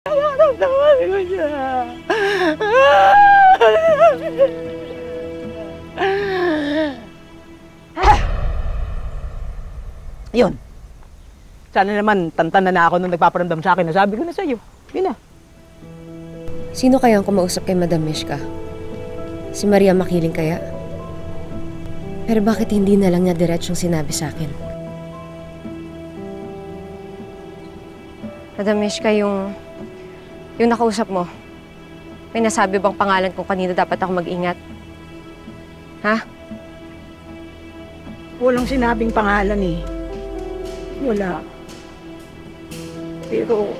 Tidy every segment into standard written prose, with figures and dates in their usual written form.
Nararamdaman ko siya. Yun. Sana naman tantan na ako nung nagpaparamdam sa akin. Nasabi ko na sa'yo. Yun na. Sino kaya ang kumausap kay Madam Mishka? Si Maria Makiling kaya? Pero bakit hindi na lang niya diretsyong sinabi sa akin? Madam Mishka, yung nakausap mo, may nasabi bang pangalan kung kanino dapat ako mag-ingat? Ha? Walang sinabing pangalan eh. Wala. Pero,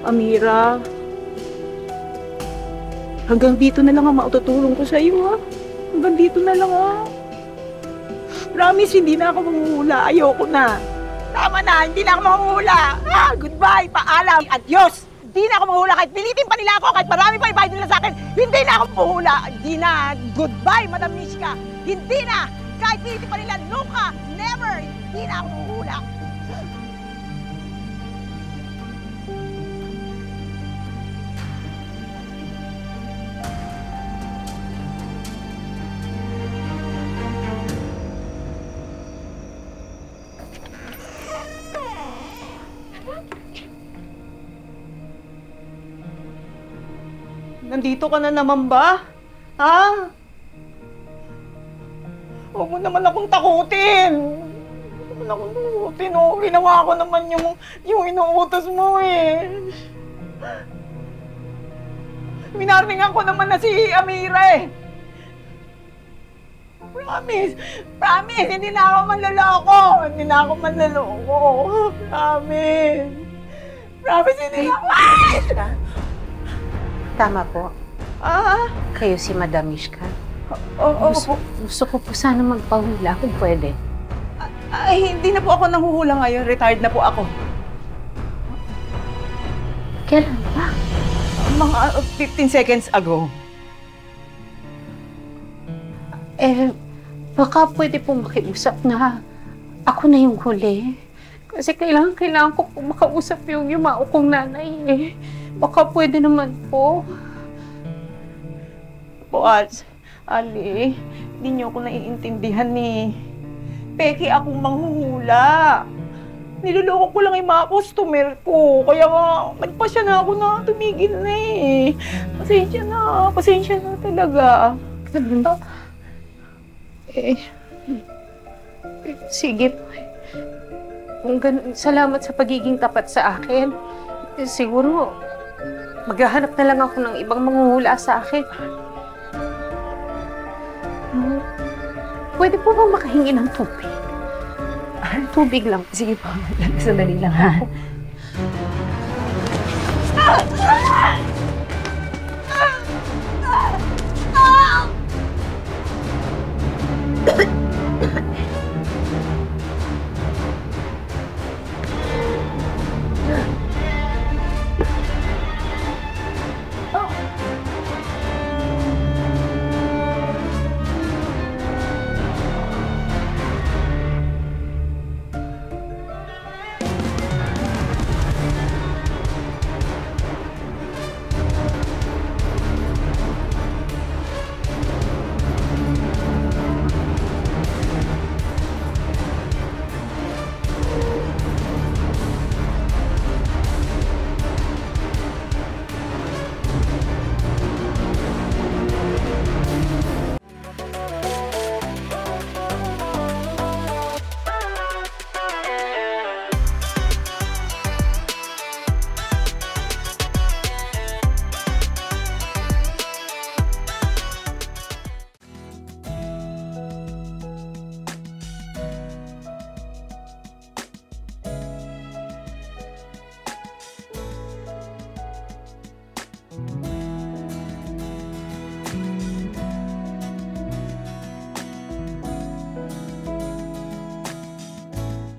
Amira, hanggang dito na lang ang maututulong ko sa iyo, ha? Hanggang dito na lang, ha? Promise, hindi na ako manghuhula. Ayoko na. Tama na, hindi na ako manghuhula. Ha? Goodbye, paalam, adios! Hindi na ako manghuhula. Kahit pilitin pa nila ako, kahit marami pa ibayad nila sa akin, hindi na ako manghuhula. Hindi na. Goodbye, Madam Mishka. Hindi na. Kahit pilitin pa nila, nunca, never. Hindi na ako manghuhula. Nandito ka na naman ba? Ha? Huwag mo naman akong takutin. Huwag mo naman akong takutin. Oo, ginawa ko naman yung inuutos mo eh. Minarningan ko naman na si Amira eh. Promise. Promise. Hindi na ako manloloko. Hindi na ako manloloko. Promise. Promise, hindi na ako. Tama po. Kayo si Madam Mishka. Oo. Gusto ko po sana magpahula kung pwede. Ay, hindi na po ako nanghuhula ngayon. Retired na po ako. Kailan ba? Mga 15 seconds ago. Baka pwede po makiusap na ako na yung huli. Kasi kailangan ko po makausap yung yumao kong nanay eh. Baka pwede naman po. Boaz, Ali, hindi niyo ako naiintindihan ni Peki akong manghuhula. Niloloko ko lang yung mga customer ko. Kaya nga, nagpasya na ako na tumigil na eh. Pasensya na talaga. Sige po. Kung ganun, salamat sa pagiging tapat sa akin. Siguro, maghahanap na lang ako ng ibang manghuhula sa akin. Pwede po bang makahingi ng tubig? Tubig lang. Sige po, sandali lang ha.